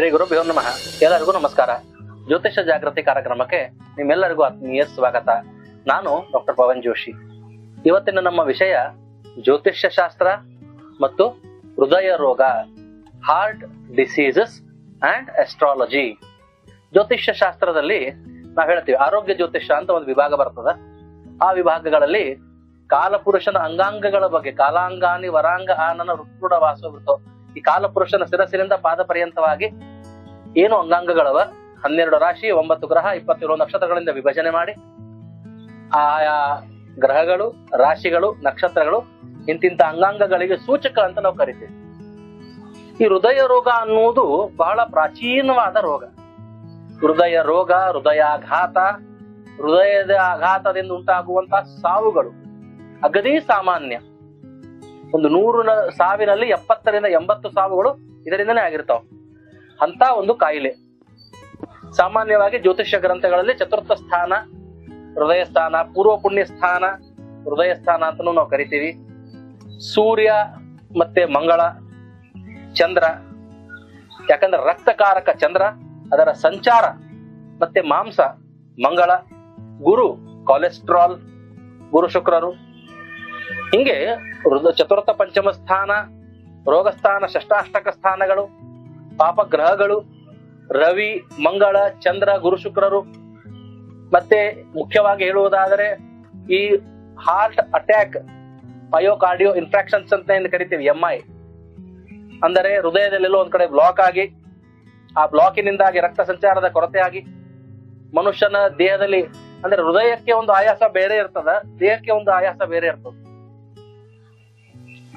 ಶ್ರೀ ಗುರುಭ್ಯೋ ನಮಃ. ಎಲ್ಲರಿಗೂ ನಮಸ್ಕಾರ. ಜ್ಯೋತಿಷ ಜಾಗೃತಿ ಕಾರ್ಯಕ್ರಮಕ್ಕೆ ನಿಮ್ಮೆಲ್ಲರಿಗೂ ಆತ್ಮೀಯ ಸ್ವಾಗತ. ನಾನು ಡಾಕ್ಟರ್ ಪವನ್ ಜೋಶಿ. ಇವತ್ತಿನ ನಮ್ಮ ವಿಷಯ ಜ್ಯೋತಿಷ್ಯ ಶಾಸ್ತ್ರ ಮತ್ತು ಹೃದಯ ರೋಗ, ಹಾರ್ಟ್ ಡಿಸೀಸಸ್ ಅಂಡ್ ಅಸ್ಟ್ರಾಲಜಿ. ಜ್ಯೋತಿಷ್ಯ ಶಾಸ್ತ್ರದಲ್ಲಿ ನಾವು ಹೇಳ್ತೀವಿ ಆರೋಗ್ಯ ಜ್ಯೋತಿಷ್ಯ ಅಂತ ಒಂದು ವಿಭಾಗ ಬರ್ತದ. ಆ ವಿಭಾಗಗಳಲ್ಲಿ ಕಾಲಪುರುಷನ ಅಂಗಾಂಗಗಳ ಬಗ್ಗೆ, ಕಾಲಾಂಗಾನಿ ವರಾಂಗ ಆನನ ಋತುಡ ವಾಸವೃತೋ, ಈ ಕಾಲಪುರುಷನ ಶಿರಸ್ಸಿನಿಂದ ಪಾದ ಪರ್ಯಂತವಾಗಿ ಏನು ಅಂಗಾಂಗಗಳವ 12 ರಾಶಿ 9 ಗ್ರಹ 27 ನಕ್ಷತ್ರಗಳಿಂದ ವಿಭಜನೆ ಮಾಡಿ ಆಯಾ ಗ್ರಹಗಳು, ರಾಶಿಗಳು, ನಕ್ಷತ್ರಗಳು ಇಂತಿಂತ ಅಂಗಾಂಗಗಳಿಗೆ ಸೂಚಕ ಅಂತ ನಾವು ಕರಿತೀವಿ. ಈ ಹೃದಯ ರೋಗ ಅನ್ನುವುದು ಬಹಳ ಪ್ರಾಚೀನವಾದ ರೋಗ. ಹೃದಯ ರೋಗ, ಹೃದಯಾಘಾತ, ಹೃದಯದ ಆಘಾತದಿಂದ ಉಂಟಾಗುವಂತಹ ಸಾವುಗಳು ಅಗದಿ ಸಾಮಾನ್ಯ. ಒಂದು 100 ಸಾವಿನಲ್ಲಿ 70ರಿಂದ 80 ಸಾವುಗಳು ಇದರಿಂದನೇ ಆಗಿರ್ತಾವ. ಅಂತ ಒಂದು ಕಾಯಿಲೆ. ಸಾಮಾನ್ಯವಾಗಿ ಜ್ಯೋತಿಷ್ಯ ಗ್ರಂಥಗಳಲ್ಲಿ ಚತುರ್ಥ ಸ್ಥಾನ ಹೃದಯ ಸ್ಥಾನ, ಪೂರ್ವ ಪುಣ್ಯ ಸ್ಥಾನ ಹೃದಯ ಸ್ಥಾನ ಅಂತನೂ ನಾವು ಕರಿತೀವಿ. ಸೂರ್ಯ ಮತ್ತೆ ಮಂಗಳ, ಚಂದ್ರ, ಯಾಕಂದ್ರೆ ರಕ್ತಕಾರಕ ಚಂದ್ರ, ಅದರ ಸಂಚಾರ ಮತ್ತೆ ಮಾಂಸ ಮಂಗಳ, ಗುರು ಕೊಲೆಸ್ಟ್ರಾಲ್, ಗುರು ಶುಕ್ರರು, ಹಿಂಗೆ ಚತುರ್ಥ ಪಂಚಮ ಸ್ಥಾನ, ರೋಗಸ್ಥಾನ, ಷಷ್ಟಾಷ್ಟಕ ಸ್ಥಾನಗಳು, ಪಾಪಗ್ರಹಗಳು, ರವಿ, ಮಂಗಳ, ಚಂದ್ರ, ಗುರು ಶುಕ್ರರು. ಮತ್ತೆ ಮುಖ್ಯವಾಗಿ ಹೇಳುವುದಾದರೆ ಈ ಹಾರ್ಟ್ ಅಟ್ಯಾಕ್, ಮಯೋಕಾರ್ಡಿಯೋ ಇನ್ಫ್ರಾಕ್ಷನ್ಸ್ ಅಂತ ಏನು ಕರಿತೀವಿ, MI, ಅಂದರೆ ಹೃದಯದಲ್ಲೆಲ್ಲೋ ಒಂದ್ ಕಡೆ ಬ್ಲಾಕ್ ಆಗಿ, ಆ ಬ್ಲಾಕಿನಿಂದಾಗಿ ರಕ್ತ ಸಂಚಾರದ ಕೊರತೆ ಆಗಿ ಮನುಷ್ಯನ ದೇಹದಲ್ಲಿ, ಅಂದ್ರೆ ಹೃದಯಕ್ಕೆ ಒಂದು ಆಯಾಸ ಬೇರೆ ಇರ್ತದ, ದೇಹಕ್ಕೆ ಒಂದು ಆಯಾಸ ಬೇರೆ ಇರ್ತದ.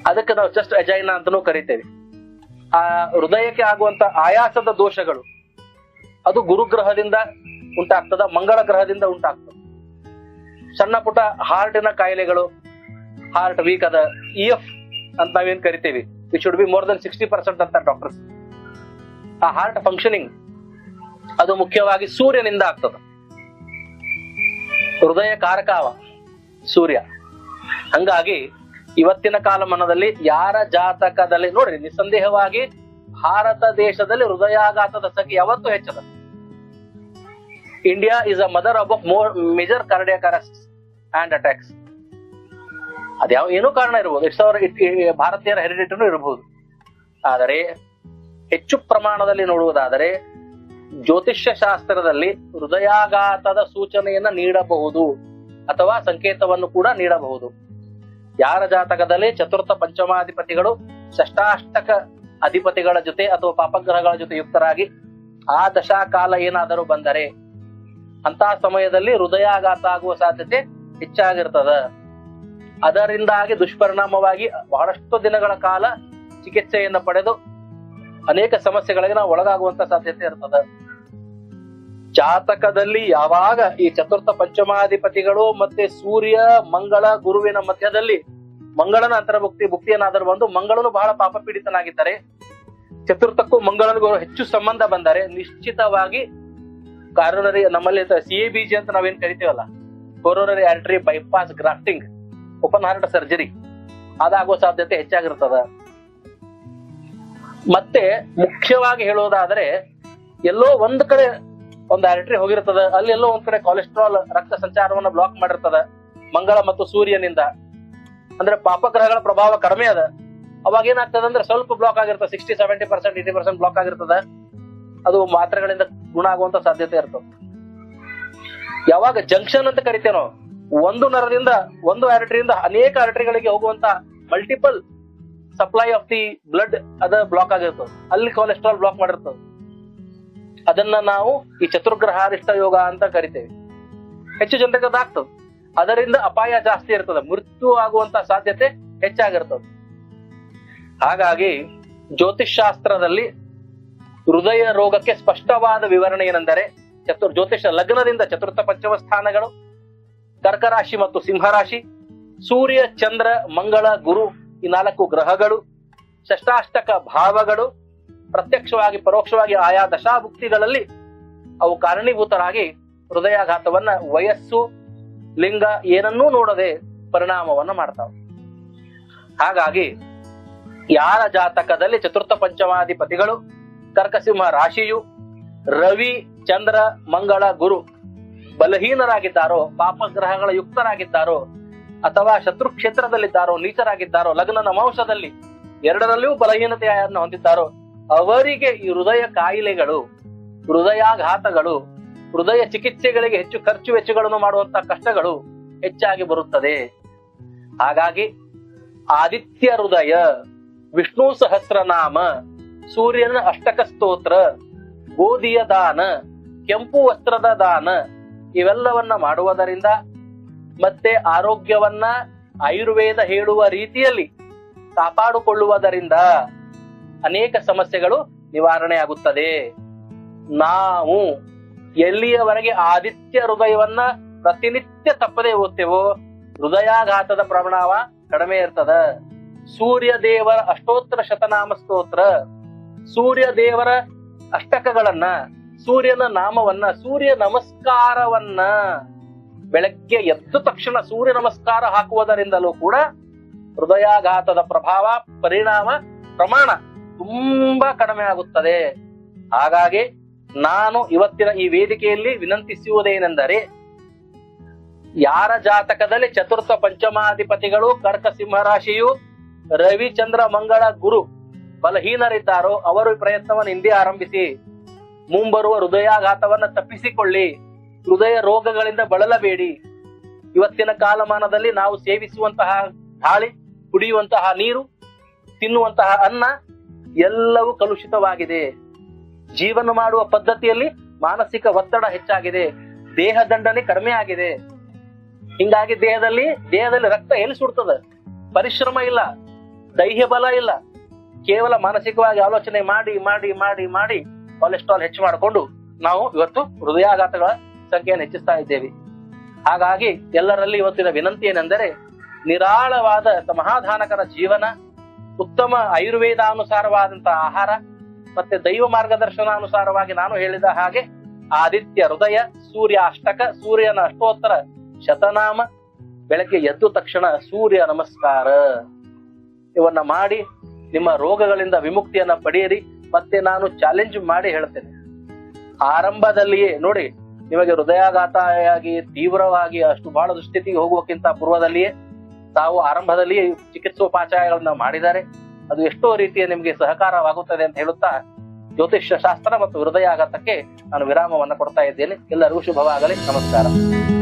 ಅದಕ್ಕೆ ನಾವು ಚೆಸ್ಟ್ ಎಜೈನಾ ಅಂತನೂ ಕರಿತೇವೆ. ಆ ಹೃದಯಕ್ಕೆ ಆಗುವಂತ ಆಯಾಸದ ದೋಷಗಳು ಅದು ಗುರುಗ್ರಹದಿಂದ ಉಂಟಾಗ್ತದ, ಮಂಗಳ ಗ್ರಹದಿಂದ ಉಂಟಾಗ್ತದ. ಸಣ್ಣ ಪುಟ್ಟ ಹಾರ್ಟಿನ ಕಾಯಿಲೆಗಳು, ಹಾರ್ಟ್ ವೀಕ್ ಅದ, EF ಅಂತ ನಾವೇನ್ ಕರಿತೇವಿ, it should be more than 60% ಅಂತ ಡಾಕ್ಟರ್ಸ್. ಆ ಹಾರ್ಟ್ ಫಂಕ್ಷನಿಂಗ್ ಅದು ಮುಖ್ಯವಾಗಿ ಸೂರ್ಯನಿಂದ ಆಗ್ತದ. ಹೃದಯ ಕಾರಕವ ಸೂರ್ಯ. ಹಂಗಾಗಿ ಇವತ್ತಿನ ಕಾಲಮಾನದಲ್ಲಿ ಯಾರ ಜಾತಕದಲ್ಲಿ ನೋಡ್ರಿ, ನಿಸ್ಸಂದೇಹವಾಗಿ ಭಾರತ ದೇಶದಲ್ಲಿ ಹೃದಯಾಘಾತದ ಸಂಖ್ಯೆ ಯಾವತ್ತೂ ಹೆಚ್ಚದ. India is a mother of major cardiac arrest and attacks. ಅದ್ಯಾವ ಏನೋ ಕಾರಣ ಇರಬಹುದು, ಇಟ್ಸ್ ಅವರ್ ಭಾರತೀಯರ ಹೆರಿಡಿಟಿನೂ ಇರಬಹುದು. ಆದರೆ ಹೆಚ್ಚು ಪ್ರಮಾಣದಲ್ಲಿ ನೋಡುವುದಾದರೆ ಜ್ಯೋತಿಷ್ಯ ಶಾಸ್ತ್ರದಲ್ಲಿ ಹೃದಯಾಘಾತದ ಸೂಚನೆಯನ್ನ ನೀಡಬಹುದು ಅಥವಾ ಸಂಕೇತವನ್ನು ಕೂಡ ನೀಡಬಹುದು. ಯಾರ ಜಾತಕದಲ್ಲಿ ಚತುರ್ಥ ಪಂಚಮಾಧಿಪತಿಗಳು ಷಷ್ಟಾಷ್ಟಕ ಅಧಿಪತಿಗಳ ಜೊತೆ ಅಥವಾ ಪಾಪಗ್ರಹಗಳ ಜೊತೆ ಯುಕ್ತರಾಗಿ ಆ ದಶಾಕಾಲ ಏನಾದರೂ ಬಂದರೆ ಅಂತಹ ಸಮಯದಲ್ಲಿ ಹೃದಯಾಘಾತ ಆಗುವ ಸಾಧ್ಯತೆ ಹೆಚ್ಚಾಗಿರ್ತದ. ಅದರಿಂದಾಗಿ ದುಷ್ಪರಿಣಾಮವಾಗಿ ಬಹಳಷ್ಟು ದಿನಗಳ ಕಾಲ ಚಿಕಿತ್ಸೆಯನ್ನು ಪಡೆದು ಅನೇಕ ಸಮಸ್ಯೆಗಳಿಗೆ ನಾವು ಒಳಗಾಗುವಂತ ಸಾಧ್ಯತೆ ಇರ್ತದೆ. ಜಾತಕದಲ್ಲಿ ಯಾವಾಗ ಈ ಚತುರ್ಥ ಪಂಚಮಾಧಿಪತಿಗಳು ಮತ್ತೆ ಸೂರ್ಯ ಮಂಗಳ ಗುರುವಿನ ಮಧ್ಯದಲ್ಲಿ ಮಂಗಳನ ಭುಕ್ತಿಯನ್ನಾದರೂ ಬಂದು ಮಂಗಳನು ಬಹಳ ಪಾಪ ಪೀಡಿತನಾಗಿದ್ದಾರೆ, ಚತುರ್ಥಕ್ಕೂ ಮಂಗಳನಿಗೂ ಹೆಚ್ಚು ಸಂಬಂಧ ಬಂದರೆ ನಿಶ್ಚಿತವಾಗಿ ಕಾರೋನರಿ, ನಮ್ಮಲ್ಲಿ CABG ಅಂತ ನಾವೇನ್ ಕರಿತೀವಲ್ಲ, coronary artery bypass grafting, open heart surgery, ಅದಾಗುವ ಸಾಧ್ಯತೆ ಹೆಚ್ಚಾಗಿರ್ತದ. ಮತ್ತೆ ಮುಖ್ಯವಾಗಿ ಹೇಳುವುದಾದರೆ ಎಲ್ಲೋ ಒಂದ್ ಕಡೆ ಒಂದು ಆರ್ಟರಿ ಹೋಗಿರ್ತದ, ಅಲ್ಲಿ ಎಲ್ಲೋ ಒಂದ್ ಕಡೆ ಕೊಲೆಸ್ಟ್ರಾಲ್ ರಕ್ತ ಸಂಚಾರವನ್ನ ಬ್ಲಾಕ್ ಮಾಡಿರ್ತದ ಮಂಗಳ ಮತ್ತು ಸೂರ್ಯನಿಂದ. ಅಂದ್ರೆ ಪಾಪಗ್ರಹಗಳ ಪ್ರಭಾವ ಕಡಿಮೆ ಅದ. ಅವಾಗ ಏನಾಗ್ತದ ಅಂದ್ರೆ ಸ್ವಲ್ಪ ಬ್ಲಾಕ್ ಆಗಿರ್ತದೆ, 60-70% 80% ಬ್ಲಾಕ್ ಆಗಿರ್ತದ. ಅದು ಮಾತ್ರೆಗಳಿಂದ ಗುಣ ಆಗುವಂತ ಸಾಧ್ಯತೆ ಇರ್ತದೆ. ಯಾವಾಗ ಜಂಕ್ಷನ್ ಅಂತ ಕರಿತೇವೆ ನಾವು, ಒಂದು ನರದಿಂದ ಒಂದು ಆರ್ಟರಿಯಿಂದ ಅನೇಕ ಆರ್ಟರಿಗಳಿಗೆ ಹೋಗುವಂತ multiple supply of the blood ಅದ ಬ್ಲಾಕ್ ಆಗಿರ್ತದೆ, ಅಲ್ಲಿ ಕೊಲೆಸ್ಟ್ರಾಲ್ ಬ್ಲಾಕ್ ಮಾಡಿರ್ತದೆ. ಅದನ್ನ ನಾವು ಈ ಚತುರ್ಗ್ರಹಾರಿಷ್ಟ ಯೋಗ ಅಂತ ಕರಿತೇವೆ. ಹೆಚ್ಚು ಜನರಿಗೆ ಅದಾಗ್ತದೆ, ಅದರಿಂದ ಅಪಾಯ ಜಾಸ್ತಿ ಇರ್ತದೆ, ಮೃತ್ಯು ಆಗುವಂತ ಸಾಧ್ಯತೆ ಹೆಚ್ಚಾಗಿರ್ತದೆ. ಹಾಗಾಗಿ ಜ್ಯೋತಿಷ್ ಶಾಸ್ತ್ರದಲ್ಲಿ ಹೃದಯ ರೋಗಕ್ಕೆ ಸ್ಪಷ್ಟವಾದ ವಿವರಣೆ ಏನೆಂದರೆ, ಜ್ಯೋತಿಷ ಲಗ್ನದಿಂದ ಚತುರ್ಥ ಪಂಚಮ ಸ್ಥಾನಗಳು, ಕರ್ಕರಾಶಿ ಮತ್ತು ಸಿಂಹರಾಶಿ, ಸೂರ್ಯ ಚಂದ್ರ ಮಂಗಳ ಗುರು ಈ 4 ಗ್ರಹಗಳು, ಷಷ್ಟಾಷ್ಟಕ ಭಾವಗಳು, ಪ್ರತ್ಯಕ್ಷವಾಗಿ ಪರೋಕ್ಷವಾಗಿ ಆಯಾ ದಶಾಭುಕ್ತಿಗಳಲ್ಲಿ ಅವು ಕಾರಣೀಭೂತರಾಗಿ ಹೃದಯಾಘಾತವನ್ನ ವಯಸ್ಸು ಲಿಂಗ ಏನನ್ನೂ ನೋಡದೆ ಪರಿಣಾಮವನ್ನ ಮಾಡ್ತಾವ. ಹಾಗಾಗಿ ಯಾರ ಜಾತಕದಲ್ಲಿ ಚತುರ್ಥ ಪಂಚಮಾಧಿಪತಿಗಳು ಕರ್ಕಸಿಂಹ ರಾಶಿಯು ರವಿ ಚಂದ್ರ ಮಂಗಳ ಗುರು ಬಲಹೀನರಾಗಿದ್ದಾರೋ, ಪಾಪಗ್ರಹಗಳ ಯುಕ್ತರಾಗಿದ್ದಾರೋ, ಅಥವಾ ಶತ್ರು ಕ್ಷೇತ್ರದಲ್ಲಿದ್ದಾರೋ, ನೀಚರಾಗಿದ್ದಾರೋ, ಲಗ್ನ ನವಾಂಶದಲ್ಲಿ ಎರಡರಲ್ಲಿಯೂ ಬಲಹೀನತೆಯನ್ನು ಹೊಂದಿದ್ದಾರೋ ಅವರಿಗೆ ಈ ಹೃದಯ ಕಾಯಿಲೆಗಳು, ಹೃದಯಾಘಾತಗಳು, ಹೃದಯ ಚಿಕಿತ್ಸೆಗಳಿಗೆ ಹೆಚ್ಚು ಖರ್ಚು ವೆಚ್ಚಗಳನ್ನು ಮಾಡುವಂತಹ ಕಷ್ಟಗಳು ಹೆಚ್ಚಾಗಿ ಬರುತ್ತದೆ. ಹಾಗಾಗಿ ಆದಿತ್ಯ ಹೃದಯ, ವಿಷ್ಣು ಸಹಸ್ರನಾಮ, ಸೂರ್ಯನ ಅಷ್ಟಕ ಸ್ತೋತ್ರ, ಗೋಧಿಯ ದಾನ, ಕೆಂಪು ವಸ್ತ್ರದ ದಾನ ಇವೆಲ್ಲವನ್ನ ಮಾಡುವುದರಿಂದ ಮತ್ತೆ ಆರೋಗ್ಯವನ್ನ ಆಯುರ್ವೇದ ಹೇಳುವ ರೀತಿಯಲ್ಲಿ ಕಾಪಾಡಿಕೊಳ್ಳುವುದರಿಂದ ಅನೇಕ ಸಮಸ್ಯೆಗಳು ನಿವಾರಣೆ ಆಗುತ್ತದೆ. ನಾವು ಎಲ್ಲಿಯವರೆಗೆ ಆದಿತ್ಯ ಹೃದಯವನ್ನ ಪ್ರತಿನಿತ್ಯ ತಪ್ಪದೆ ಓದ್ತೇವೋ ಹೃದಯಾಘಾತದ ಪ್ರಮಾಣ ಕಡಿಮೆ ಇರ್ತದ. ಸೂರ್ಯ ದೇವರ ಅಷ್ಟೋತ್ತರ ಶತನಾಮ ಸ್ತೋತ್ರ, ಸೂರ್ಯ ದೇವರ ಅಷ್ಟಕಗಳನ್ನ, ಸೂರ್ಯನ ನಾಮವನ್ನ, ಸೂರ್ಯ ನಮಸ್ಕಾರವನ್ನ ಬೆಳಗ್ಗೆ ಎದ್ದ ತಕ್ಷಣ ಸೂರ್ಯ ನಮಸ್ಕಾರ ಹಾಕುವುದರಿಂದಲೂ ಕೂಡ ಹೃದಯಾಘಾತದ ಪ್ರಭಾವ, ಪರಿಣಾಮ, ಪ್ರಮಾಣ ತುಂಬಾ ಕಡಿಮೆ ಆಗುತ್ತದೆ. ಹಾಗಾಗಿ ನಾನು ಇವತ್ತಿನ ಈ ವೇದಿಕೆಯಲ್ಲಿ ವಿನಂತಿಸುವುದೇನೆಂದರೆ, ಯಾರ ಜಾತಕದಲ್ಲಿ ಚತುರ್ಥ ಪಂಚಮಾಧಿಪತಿಗಳು ಕರ್ಕ ಸಿಂಹ ರಾಶಿಯು ರವಿ ಚಂದ್ರ ಮಂಗಳ ಗುರು ಬಲಹೀನರಿದ್ದಾರೋ ಅವರು ಪ್ರಯತ್ನವನ್ನು ಹಿಂದೆ ಆರಂಭಿಸಿ ಮುಂಬರುವ ಹೃದಯಾಘಾತವನ್ನ ತಪ್ಪಿಸಿಕೊಳ್ಳಿ. ಹೃದಯ ರೋಗಗಳಿಂದ ಬಳಲಬೇಡಿ. ಇವತ್ತಿನ ಕಾಲಮಾನದಲ್ಲಿ ನಾವು ಸೇವಿಸುವಂತಹ ಗಾಳಿ, ಕುಡಿಯುವಂತಹ ನೀರು, ತಿನ್ನುವಂತಹ ಅನ್ನ ಎಲ್ಲವೂ ಕಲುಷಿತವಾಗಿದೆ. ಜೀವನ ಮಾಡುವ ಪದ್ಧತಿಯಲ್ಲಿ ಮಾನಸಿಕ ಒತ್ತಡ ಹೆಚ್ಚಾಗಿದೆ, ದೇಹ ದಂಡನೆ ಕಡಿಮೆ ಆಗಿದೆ. ಹಿಂಗಾಗಿ ದೇಹದಲ್ಲಿ ರಕ್ತ ಎಲ್ಲಿ ಸುಡ್ತದೆ? ಪರಿಶ್ರಮ ಇಲ್ಲ, ದೈಹ್ಯ ಬಲ ಇಲ್ಲ. ಕೇವಲ ಮಾನಸಿಕವಾಗಿ ಆಲೋಚನೆ ಮಾಡಿ ಮಾಡಿ ಮಾಡಿ ಮಾಡಿ ಕೊಲೆಸ್ಟ್ರಾಲ್ ಹೆಚ್ಚು ಮಾಡಿಕೊಂಡು ನಾವು ಇವತ್ತು ಹೃದಯಾಘಾತಗಳ ಸಂಖ್ಯೆಯನ್ನು ಹೆಚ್ಚಿಸ್ತಾ ಇದ್ದೇವೆ. ಹಾಗಾಗಿ ಎಲ್ಲರಲ್ಲಿ ಇವತ್ತಿನ ವಿನಂತಿ ಏನೆಂದರೆ, ನಿರಾಳವಾದ ಸಮಾಧಾನಕರ ಜೀವನ, ಉತ್ತಮ ಆಯುರ್ವೇದಾನುಸಾರವಾದಂತಹ ಆಹಾರ, ಮತ್ತೆ ದೈವ ಮಾರ್ಗದರ್ಶನಾನುಸಾರವಾಗಿ ನಾನು ಹೇಳಿದ ಹಾಗೆ ಆದಿತ್ಯ ಹೃದಯ, ಸೂರ್ಯ ಅಷ್ಟಕ, ಸೂರ್ಯನ ಅಷ್ಟೋತ್ತರ ಶತನಾಮ, ಬೆಳಗ್ಗೆ ಎದ್ದು ತಕ್ಷಣ ಸೂರ್ಯ ನಮಸ್ಕಾರ ಇವನ್ನ ಮಾಡಿ ನಿಮ್ಮ ರೋಗಗಳಿಂದ ವಿಮುಕ್ತಿಯನ್ನ ಪಡೆಯಿರಿ. ಮತ್ತೆ ನಾನು ಚಾಲೆಂಜ್ ಮಾಡಿ ಹೇಳ್ತೇನೆ, ಆರಂಭದಲ್ಲಿಯೇ ನೋಡಿ, ನಿಮಗೆ ಹೃದಯಾಘಾತ ಆಗಿ ತೀವ್ರವಾಗಿ ಅಷ್ಟು ಬಹಳ ದುಸ್ಥಿತಿಗೆ ಹೋಗುವಕ್ಕಿಂತ ಪೂರ್ವದಲ್ಲಿಯೇ ತಾವು ಆರಂಭದಲ್ಲಿಯೇ ಚಿಕಿತ್ಸೋಪಚಾರಗಳನ್ನ ಮಾಡಿದ್ದಾರೆ. ಅದು ಎಷ್ಟೋ ರೀತಿಯ ನಿಮಗೆ ಸಹಕಾರವಾಗುತ್ತದೆ ಅಂತ ಹೇಳುತ್ತಾ ಜ್ಯೋತಿಷ್ಯ ಶಾಸ್ತ್ರ ಮತ್ತು ಹೃದಯಾಘಾತಕ್ಕೆ ನಾನು ವಿರಾಮವನ್ನು ಕೊಡ್ತಾ ಇದ್ದೇನೆ. ಎಲ್ಲರಿಗೂ ಶುಭವಾಗಲಿ. ನಮಸ್ಕಾರ.